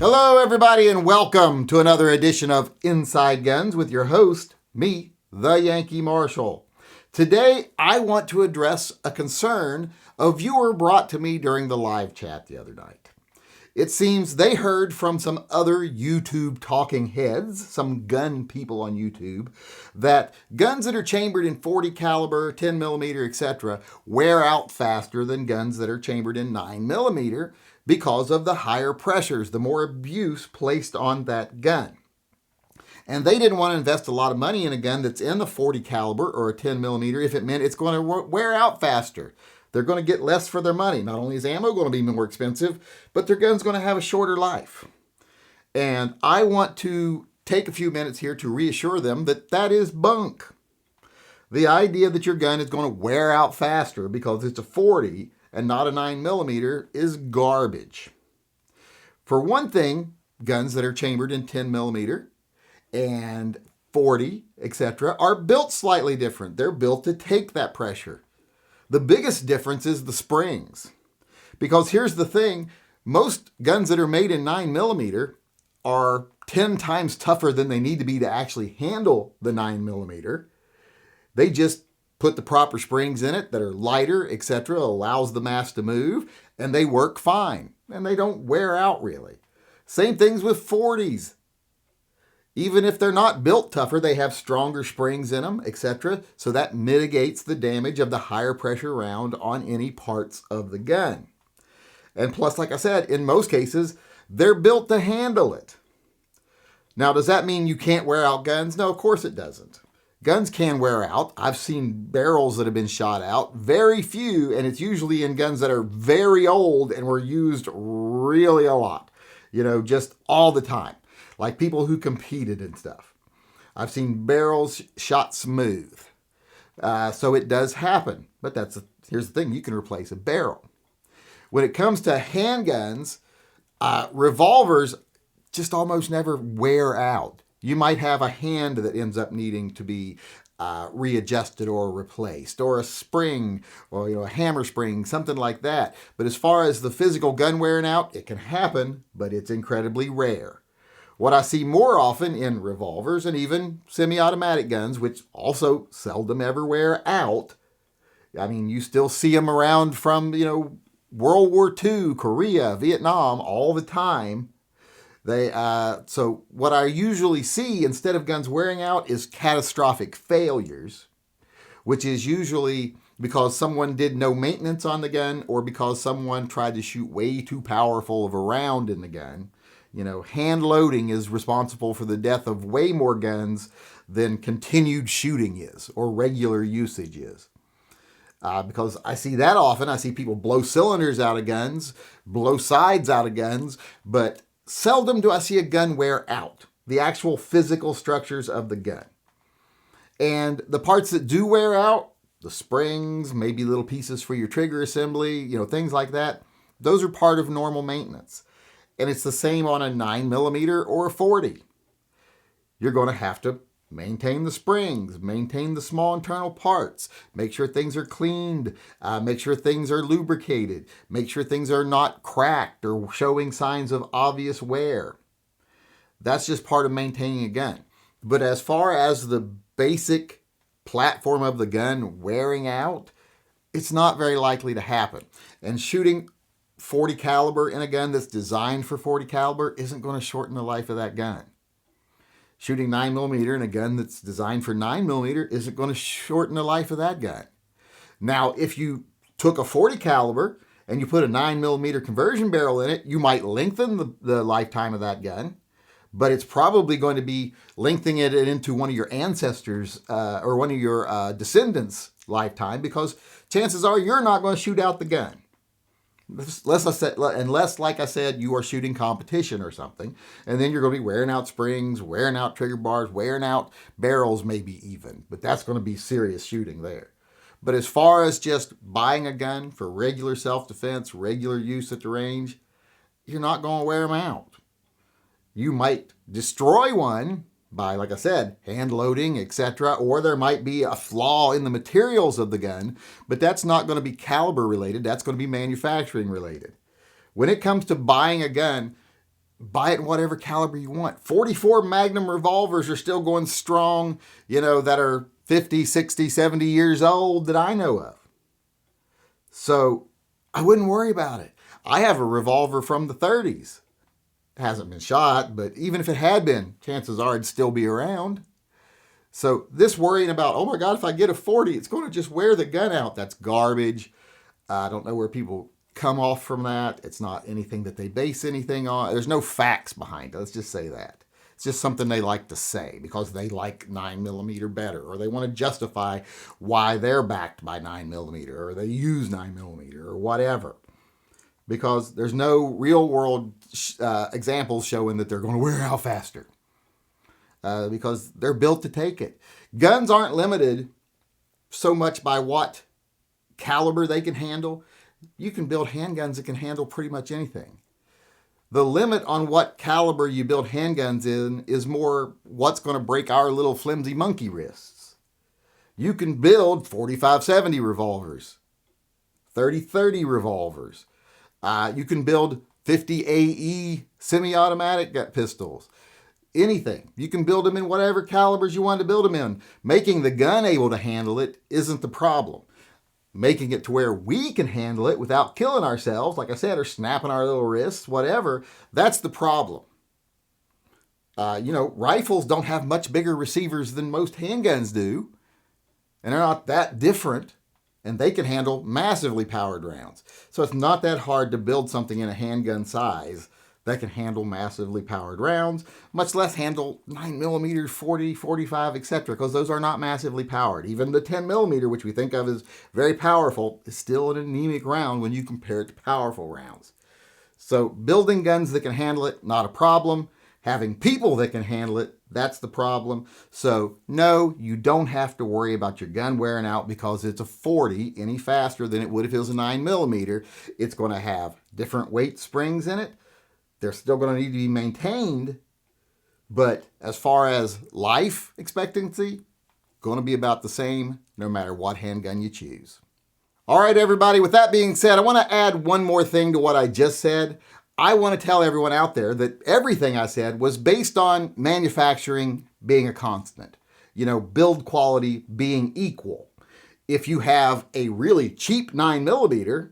Hello, everybody, and welcome to another edition of Inside Guns with your host, me, the Yankee Marshal. Today, I want to address a concern a viewer brought to me during the live chat the other night. It seems they heard from some other YouTube talking heads, some gun people on YouTube, that guns that are chambered in 40 caliber, 10 millimeter, etc. wear out faster than guns that are chambered in 9 millimeter because of the higher pressures, the more abuse placed on that gun. And they didn't want to invest a lot of money in a gun that's in the 40 caliber or a 10 millimeter if it meant it's going to wear out faster. They're going to get less for their money. Not only is ammo going to be more expensive, but their gun's going to have a shorter life. And I want to take a few minutes here to reassure them that that is bunk. The idea that your gun is going to wear out faster because it's a 40 and not a 9 millimeter is garbage. For one thing, guns that are chambered in 10 millimeter and 40, etc., are built slightly different. They're built to take that pressure. The biggest difference is the springs. Because here's the thing, most guns that are made in 9 millimeter are 10 times tougher than they need to be to actually handle the 9 millimeter. They just put the proper springs in it that are lighter, etc., allows the mass to move, and they work fine, and they don't wear out really. Same things with 40s. Even if they're not built tougher, they have stronger springs in them, etc., so that mitigates the damage of the higher pressure round on any parts of the gun. And plus, like I said, in most cases, they're built to handle it. Now, does that mean you can't wear out guns? No, of course it doesn't. Guns can wear out. I've seen barrels that have been shot out. Very few, and it's usually in guns that are very old and were used really a lot. Just all the time. Like people who competed and stuff. I've seen barrels shot smooth. So it does happen. But here's the thing, you can replace a barrel. When it comes to handguns, revolvers just almost never wear out. You might have a hand that ends up needing to be readjusted or replaced, or a spring, or a hammer spring, something like that. But as far as the physical gun wearing out, it can happen, but it's incredibly rare. What I see more often in revolvers and even semi-automatic guns, which also seldom ever wear out, I mean, you still see them around from, World War II, Korea, Vietnam, all the time. So what I usually see instead of guns wearing out is catastrophic failures, which is usually because someone did no maintenance on the gun or because someone tried to shoot way too powerful of a round in the gun. Hand loading is responsible for the death of way more guns than continued shooting is or regular usage is. Because I see that often. I see people blow cylinders out of guns, blow sides out of guns, but seldom do I see a gun wear out, the actual physical structures of the gun. And the parts that do wear out, the springs, maybe little pieces for your trigger assembly, things like that, those are part of normal maintenance. And it's the same on a 9 millimeter or a 40. You're going to have to maintain the springs, maintain the small internal parts, make sure things are cleaned, make sure things are lubricated, make sure things are not cracked or showing signs of obvious wear. That's just part of maintaining a gun. But as far as the basic platform of the gun wearing out, it's not very likely to happen. And shooting 40 caliber in a gun that's designed for 40 caliber isn't going to shorten the life of that gun. Shooting 9 millimeter in a gun that's designed for 9 millimeter isn't going to shorten the life of that gun. Now, if you took a 40 caliber and you put a 9 millimeter conversion barrel in it, you might lengthen the lifetime of that gun, but it's probably going to be lengthening it into one of your ancestors or one of your descendants' lifetime, because chances are you're not going to shoot out the gun. Unless, like I said, you are shooting competition or something, and then you're going to be wearing out springs, wearing out trigger bars, wearing out barrels maybe even, but that's going to be serious shooting there. But as far as just buying a gun for regular self-defense, regular use at the range, you're not going to wear them out. You might destroy one by, like I said, hand loading, etc., or there might be a flaw in the materials of the gun, but that's not going to be caliber related, that's going to be manufacturing related. When it comes to buying a gun, buy it in whatever caliber you want. 44 Magnum revolvers are still going strong, that are 50, 60, 70 years old that I know of. So I wouldn't worry about it. I have a revolver from the 30s. It hasn't been shot, but even if it had been, chances are it'd still be around. So this worrying about, oh my God, if I get a 40, it's going to just wear the gun out. That's garbage. I don't know where people come off from that. It's not anything that they base anything on. There's no facts behind it. Let's just say that. It's just something they like to say because they like 9mm better, or they want to justify why they're backed by 9mm, or they use 9mm, or whatever. Because there's no real world examples showing that they're going to wear out faster. Because they're built to take it. Guns aren't limited so much by what caliber they can handle. You can build handguns that can handle pretty much anything. The limit on what caliber you build handguns in is more what's going to break our little flimsy monkey wrists. You can build 45-70 revolvers, 30-30 revolvers. You can build 50 AE semi-automatic pistols. Anything. You can build them in whatever calibers you want to build them in. Making the gun able to handle it isn't the problem. Making it to where we can handle it without killing ourselves, like I said, or snapping our little wrists, whatever, that's the problem. Rifles don't have much bigger receivers than most handguns do, and they're not that different, and they can handle massively powered rounds. So it's not that hard to build something in a handgun size that can handle massively powered rounds, much less handle 9mm, 40, 45, etc., because those are not massively powered. Even the 10mm, which we think of as very powerful, is still an anemic round when you compare it to powerful rounds. So building guns that can handle it, not a problem. Having people that can handle it, that's the problem. So no, you don't have to worry about your gun wearing out because it's a 40 any faster than it would if it was a 9mm. It's going to have different weight springs in it. They're still going to need to be maintained, but as far as life expectancy, going to be about the same no matter what handgun you choose. All right, everybody, with that being said, I want to add one more thing to what I just said. I want to tell everyone out there that everything I said was based on manufacturing being a constant, build quality being equal. If you have a really cheap 9mm,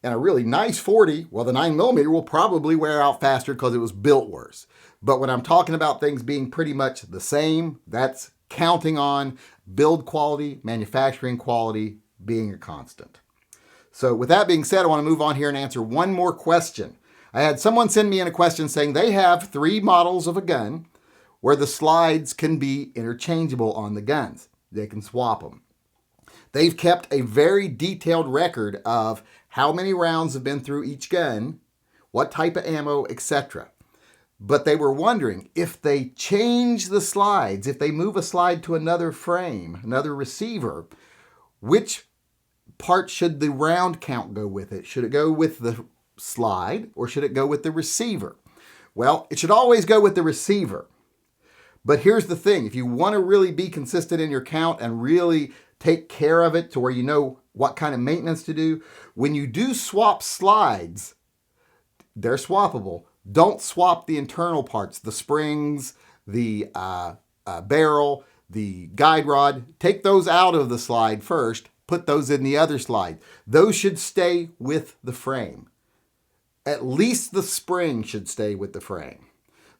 and a really nice 40, well, the 9mm will probably wear out faster because it was built worse. But when I'm talking about things being pretty much the same, that's counting on build quality, manufacturing quality being a constant. So with that being said, I want to move on here and answer one more question. I had someone send me in a question saying they have 3 models of a gun where the slides can be interchangeable on the guns. They can swap them. They've kept a very detailed record of how many rounds have been through each gun, what type of ammo, etc. But they were wondering if they change the slides, if they move a slide to another frame, another receiver, which part should the round count go with it? Should it go with the slide or should it go with the receiver? Well, it should always go with the receiver. But here's the thing. If you want to really be consistent in your count and really take care of it to where you know what kind of maintenance to do, when you do swap slides, they're swappable. Don't swap the internal parts, the springs, the barrel, the guide rod. Take those out of the slide first. Put those in the other slide. Those should stay with the frame. At least the spring should stay with the frame.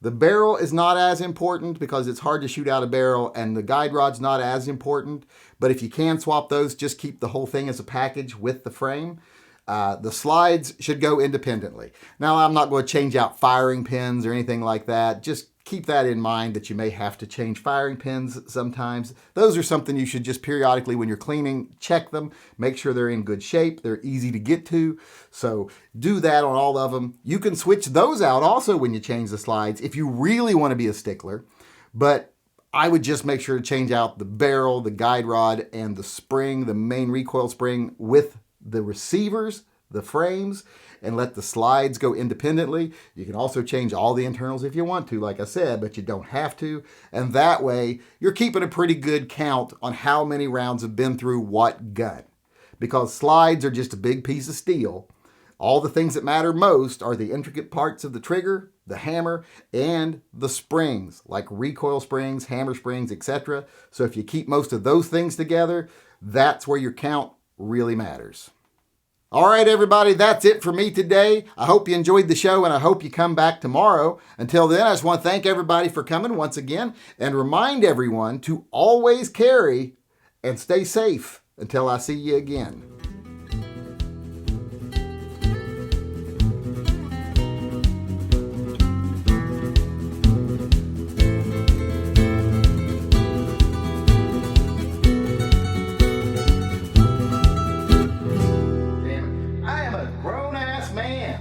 The barrel is not as important because it's hard to shoot out a barrel, and the guide rod's not as important. But if you can swap those, just keep the whole thing as a package with the frame. The slides should go independently. Now, I'm not going to change out firing pins or anything like that. Just keep that in mind that you may have to change firing pins sometimes. Those are something you should just periodically, when you're cleaning, check them. Make sure they're in good shape. They're easy to get to. So do that on all of them. You can switch those out also when you change the slides if you really want to be a stickler. But I would just make sure to change out the barrel, the guide rod, and the spring, the main recoil spring with the receivers, the frames, and let the slides go independently. You can also change all the internals if you want to, like I said, but you don't have to. And that way, you're keeping a pretty good count on how many rounds have been through what gun. Because slides are just a big piece of steel All the things that matter most are the intricate parts of the trigger, the hammer, and the springs, like recoil springs, hammer springs, etc. So if you keep most of those things together, that's where your count really matters. All right, everybody, that's it for me today. I hope you enjoyed the show, and I hope you come back tomorrow. Until then, I just want to thank everybody for coming once again and remind everyone to always carry and stay safe until I see you again. I am a grown-ass man.